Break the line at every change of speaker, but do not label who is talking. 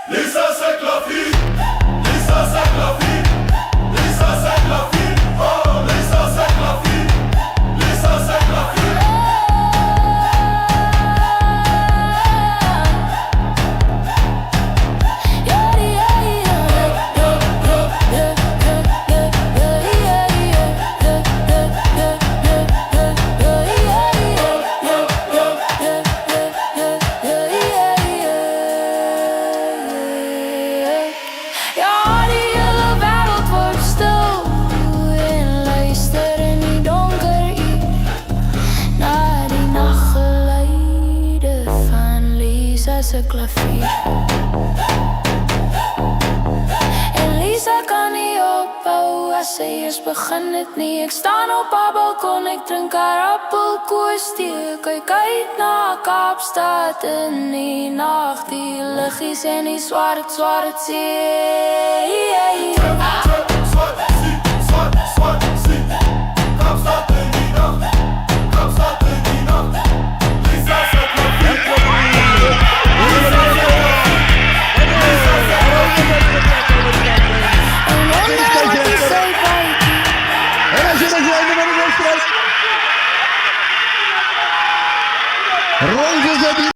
Lisa c'est que la fille, Lisa c'est que la fille, Lisa c'est que la fille, oh Lisa c'est que la fille, Lisa c'est que la fille.
Klavier. En Lisa kan niet ophouden als ze eerst begint het niet. Ik sta op haar balkon, ik drink haar appelkoerstie. Kijk uit naar Kaapstad in die nacht. Die lichtjes en die zwarte zee.
Roses